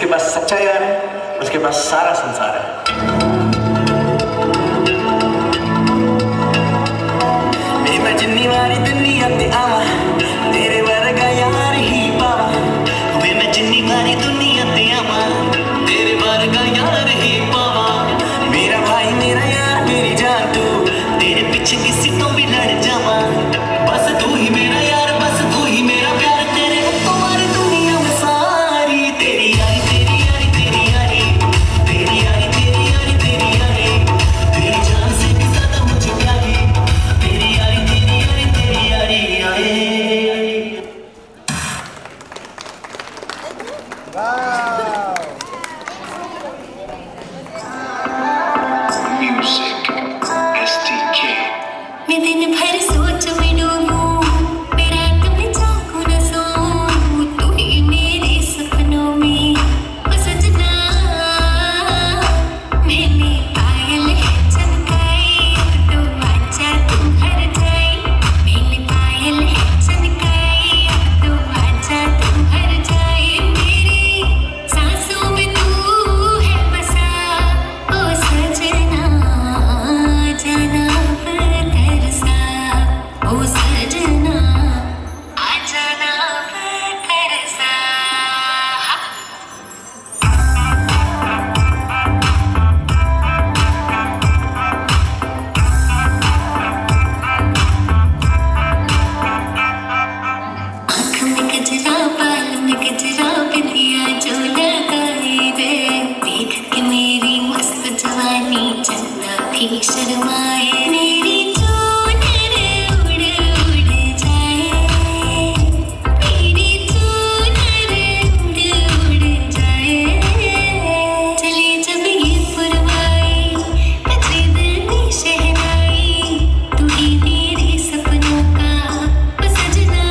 जिसके पास सच्चा यार है उसके पास सारा संसार है। मैं जिन्नी वारी दुनिया ते आवा तेरे वर्गा यार ही पावा। मैं जिन्नी वारी दुनिया ते आवा तेरे वर्गा यार ही पावा। मेरा भाई मेरा यार मेरी जान तू तेरे पीछे किसी तो भी लड़ जावा। बस तू ही मेरा यार बस तू ही मेरा प्यार तेरे तुम्हारी दुनिया में सारी तेरी यारी तेरी यारी तेरी यारी तेरी यारी तेरी यारी तेरी यारी तेरी जान से भी ज्यादा मुझे प्यारी तेरी यारी तेरी यारी तेरी यारी यारी। Music STK। मैं दिन भर सोच में डूबूं मैं रात में जागूं न सोऊं तू ही मेरे सपनों में ओ सजना। मैंने पायल चमकाई अब तो आजा तू हर जाए। मैंने पायल चमकाई अब तो आजा तू हर जाए। मेरी सांसों में तू है बसा ओ सजना। जाना तरसा ओ सजना आ जाना तरसा। आँख में गजरा बाल में गजरा बिंदिया जो लगाई दे देख के मेरी मस्त जवानी चंदा भी शर्माए। मेरी चूनर उड़ उड़ जाए मेरी चूनर उड़ उड़ जाए। चले जब ये पुरवाई बजे दिल की शहनाई तू ही मेरे सपनों का ओ सजना।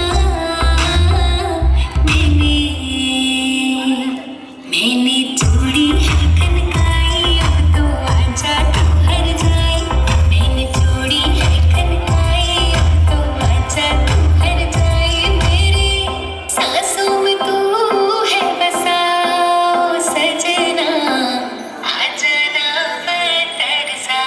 मैंने चूड़ी है कनकाई अब तो आजा तू हर जाए। मैंने चूड़ी है कनकाई अब तो आजा तू हर जाए। मेरे सांसों में तू है बसा ओ सजना आ जाना तरसा।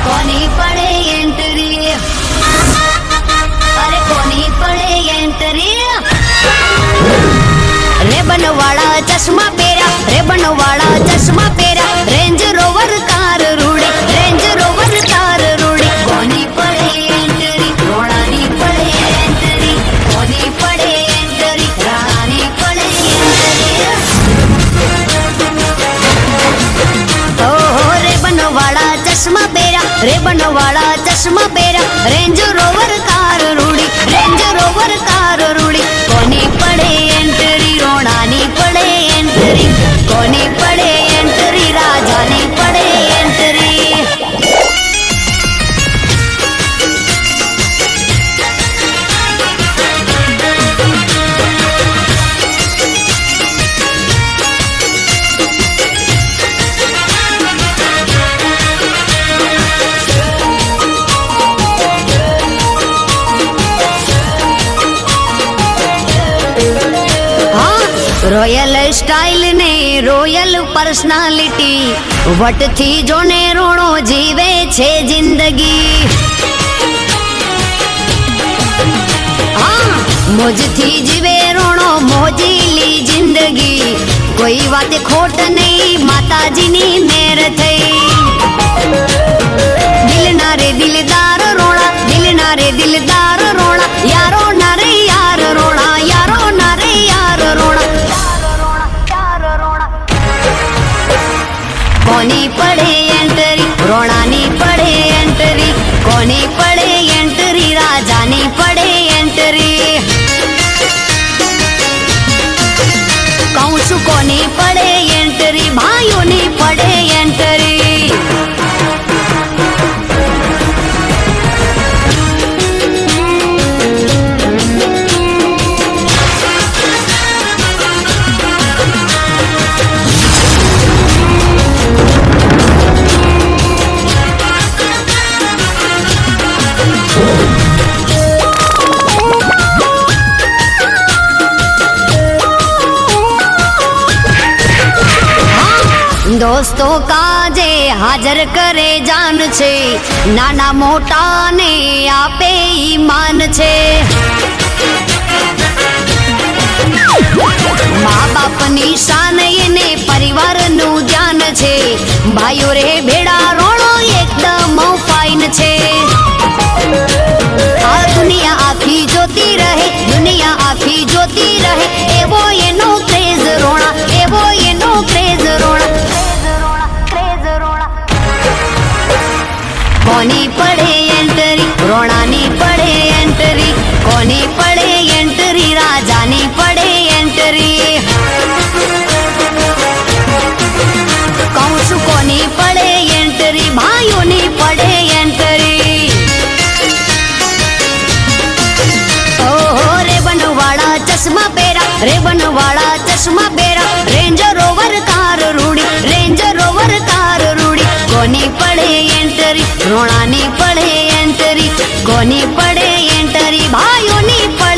कोनी पड़े एंट्री अरे कोनी पड़े एंट्री। रेबन वाला चश्मा पेरा रेबन वाला चश्मा पेरा रेंज रोवर कार रूड़ी रेंज रोवर कार रूड़ी। कोनी पड़े एंट्री रोड़ानी पड़े एंट्री कोनी पड़े एंट्री रानी पड़े एंट्री। ओ रेबन वाला चश्मा पेरा रेबन वाला चश्मा पेरा रेंज रोवर कार रूड़ी रेंज रोवर कार रूड़ी। कोनी पड़े एंट्री रोणानी पड़े एंट्री कोनी पड़े एंट्री राजानी पड़े एंट्री। રોયલ સ્ટાઇલ ને રોયલ પર્સનાલિટી વટથી જોને રોણો જીવે છે જિંદગી। હા મોજથી જીવે રોણો મોજીલી જિંદગી કોઈ વાતે ખોટ નહીં માતાજીની મેર થઈ। દિલના રે દિલદાર રોણા દિલના રે દિલદાર રોણા યારો ના રે યાર રોણા યારો ના રે યાર રોણા। કોની પડે એન્ટરી રોણાની પડે એન્ટરી કોની પડે एंट्री राजानी पड़े एंट्री कहूँ छू कोनी पड़े एंट्री भाइयों नी पड़े एंट्री दोस्तों काजे हाजर करे जान छे नाना मोटा ने आपे ईमान छे माँ बाप ની શાન એને પરિવારનું ધ્યાન છે ભાઈઓ રે ભેડા રોણો એકદમ ફાઇન છે આ દુનિયા આખી જોતી રહે દુનિયા આખી જોતી રહે એવો એનો ક્રેઝ રોણા એવો એનો ક્રેઝ રોણા કોની પડે એન્ટ્રી રોણાની પડે એન્ટ્રી કોની પડે એન્ટ્રી રાજાની પડે એન્ટ્રી કહું છું કોની પડે એન્ટ્રી ભાઈઓની પડે એન્ટ્રી ઓહો રેબનવાળા ચશ્મા પહેરા રેબનવાળા ચશ્મા પહેરા રેન્જ રોવર કાર રૂડી રેન્જ રોવર કાર રૂડી કોની પડે એન્ટ્રી રોણાની પડે એન્ટ્રી કોની પડે એન્ટ્રી ભાઈઓની પડે